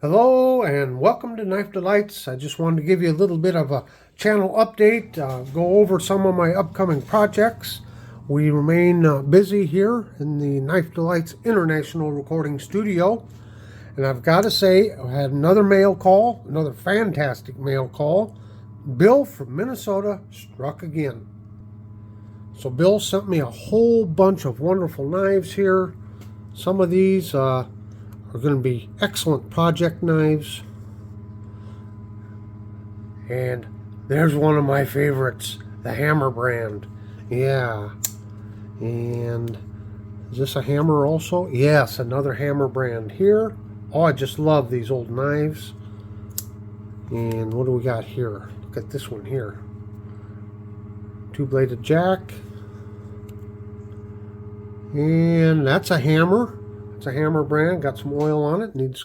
Hello and welcome to Knife Delights. I just wanted to give you a little bit of a channel update, go over some of my upcoming projects. We remain busy here in the Knife Delights International Recording Studio. And I've got to say, I had another mail call, another fantastic mail call. Bill from Minnesota struck again. So Bill sent me a whole bunch of wonderful knives here. Some of these are going to be excellent project knives. And there's one of my favorites, the Hammer brand. Yeah. And is this a Hammer also? Yes, another Hammer brand here. Oh, I just love these old knives. And what do we got here? Look at this one here. Two-bladed jack. And that's a Hammer. It's a Hammer brand. Got some oil on it. Needs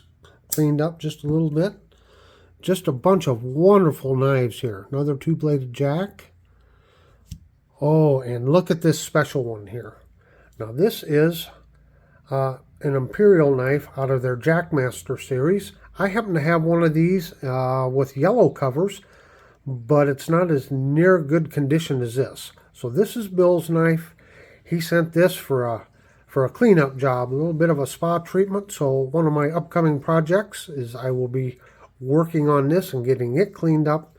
cleaned up just a little bit. Just a bunch of wonderful knives here. Another two-bladed jack. Oh, and look at this special one here. Now this is an Imperial knife out of their Jackmaster series. I happen to have one of these with yellow covers, but it's not as near good condition as this. So this is Bill's knife. He sent this for a cleanup job, a little bit of a spa treatment. So one of my upcoming projects is I will be working on this and getting it cleaned up.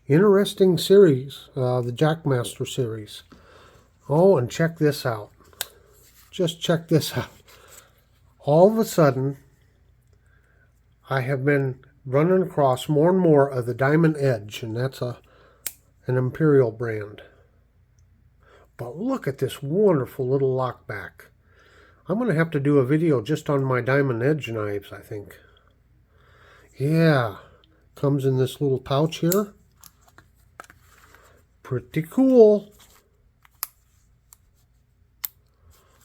Interesting series, the Jackmaster series. Oh, and check this out. Just check this out. All of a sudden, I have been running across more and more of the Diamond Edge, and that's an Imperial brand. But look at this wonderful little lockback. I'm going to have to do a video just on my Diamond Edge knives, I think. Yeah, comes in this little pouch here. Pretty cool.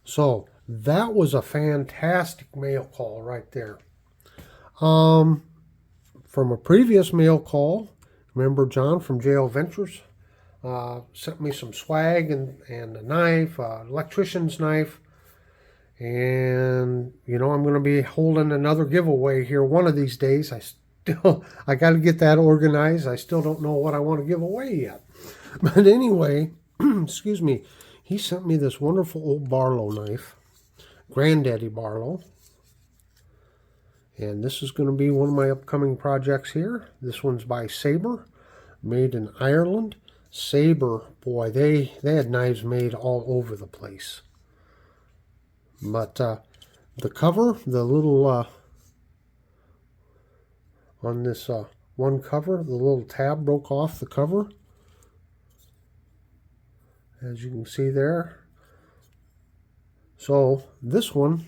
So that was a fantastic mail call right there. From a previous mail call, remember John from JL Ventures sent me some swag and a knife, electrician's knife. And, you know, I'm going to be holding another giveaway here one of these days. I got to get that organized. I still don't know what I want to give away yet. But anyway, excuse me, he sent me this wonderful old Barlow knife, Granddaddy Barlow. And this is going to be one of my upcoming projects here. This one's by Saber, made in Ireland. Saber Boy, they had knives made all over the place. But the cover, the little, on this one cover, the little tab broke off the cover. As you can see there. So this one,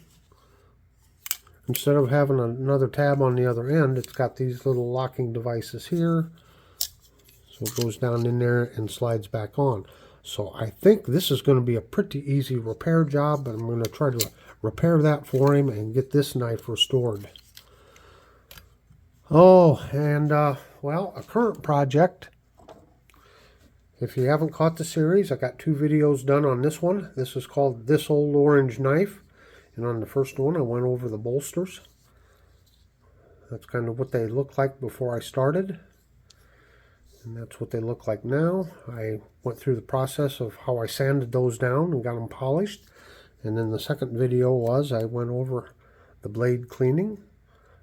instead of having another tab on the other end, it's got these little locking devices here. So it goes down in there and slides back on. So I think this is going to be a pretty easy repair job, but I'm going to try to repair that for him and get this knife restored. Oh, and well, a current project. If you haven't caught the series, I got 2 videos done on this one. This is called This Old Orange Knife. And on the first one, I went over the bolsters. That's kind of what they looked like before I started. And that's what they look like now. I went through the process of how I sanded those down and got them polished. And then the second video was I went over the blade cleaning.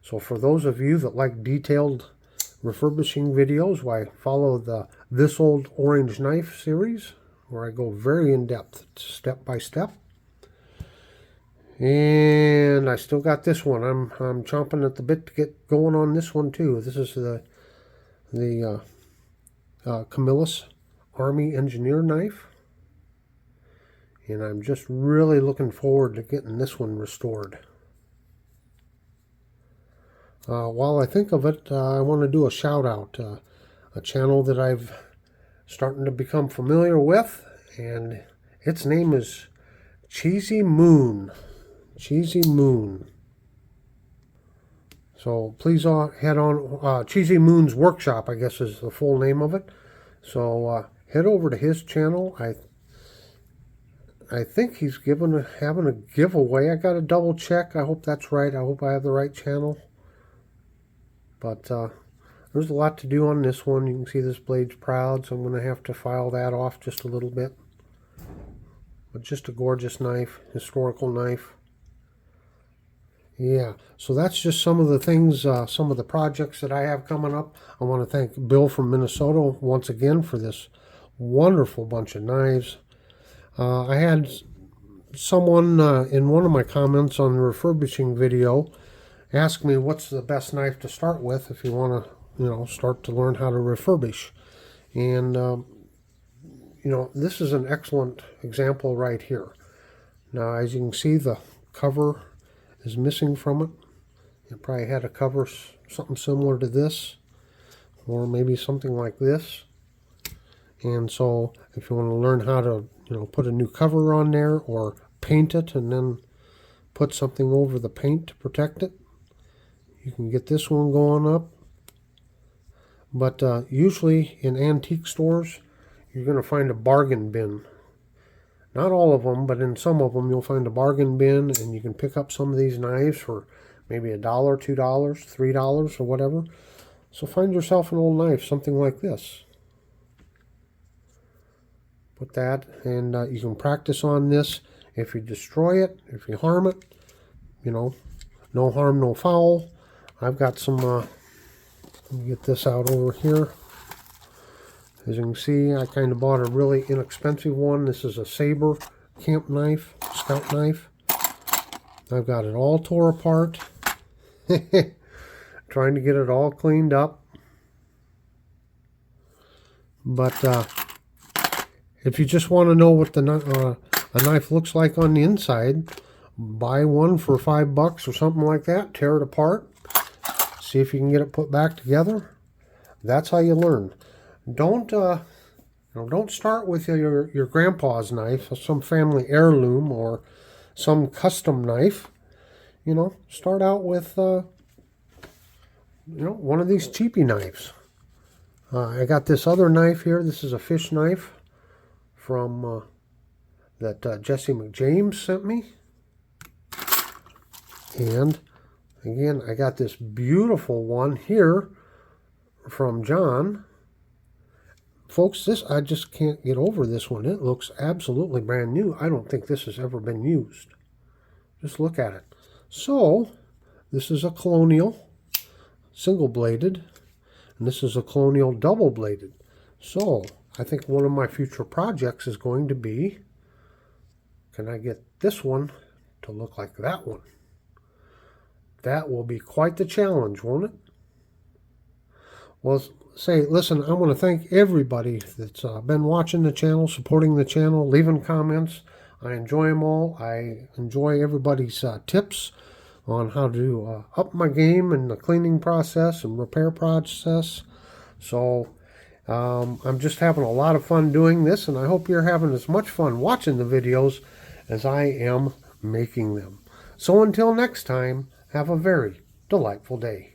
So for those of you that like detailed refurbishing videos, why follow the This Old Orange Knife series, where I go very in-depth, step by step. And I still got this one. I'm chomping at the bit to get going on this one too. This is the Camillus Army Engineer knife. And I'm just really looking forward to getting this one restored. While I think of it, I want to do a shout out. A channel that I've starting to become familiar with, and its name is Cheesy Moon. Cheesy Moon. So please head on, Cheesy Moon's Workshop, I guess is the full name of it. So head over to his channel. I think he's having a giveaway. I got to double check. I hope that's right. I hope I have the right channel. But there's a lot to do on this one. You can see this blade's proud, so I'm going to have to file that off just a little bit. But just a gorgeous knife, historical knife. Yeah, so that's just some of the things, some of the projects that I have coming up. I want to thank Bill from Minnesota once again for this wonderful bunch of knives. I had someone in one of my comments on the refurbishing video ask me what's the best knife to start with if you want to, you know, start to learn how to refurbish. And, you know, this is an excellent example right here. Now, as you can see, the cover is missing from it. It probably had a cover something similar to this, or maybe something like this. And so if you want to learn how to, you know, put a new cover on there or paint it and then put something over the paint to protect it, you can get this one going up. But usually in antique stores, you're going to find a bargain bin. Not all of them, but in some of them you'll find a bargain bin, and you can pick up some of these knives for maybe $1, $2, $3 or whatever. So find yourself an old knife, something like this. Put that, and you can practice on this. If you destroy it, if you harm it, you know, no harm, no foul. I've got some, let me get this out over here. As you can see, I kind of bought a really inexpensive one. This is a Saber camp knife, scout knife. I've got it all tore apart. Trying to get it all cleaned up. But if you just want to know what the a knife looks like on the inside, buy one for $5 or something like that. Tear it apart. See if you can get it put back together. That's how you learn. Don't don't start with your grandpa's knife, some family heirloom or some custom knife. You know, start out with you know, one of these cheapy knives. I got this other knife here. This is a fish knife from that Jesse McJames sent me. And again, I got this beautiful one here from John. Folks, this, I just can't get over this one. It looks absolutely brand new. I don't think this has ever been used. Just look at it. So, this is a Colonial single-bladed, and this is a Colonial double-bladed. So, I think one of my future projects is going to be, can I get this one to look like that one? That will be quite the challenge, won't it? Well, say, listen, I want to thank everybody that's been watching the channel, supporting the channel, leaving comments. I enjoy them all. I enjoy everybody's tips on how to up my game in the cleaning process and repair process. So I'm just having a lot of fun doing this, and I hope you're having as much fun watching the videos as I am making them. So until next time, have a very delightful day.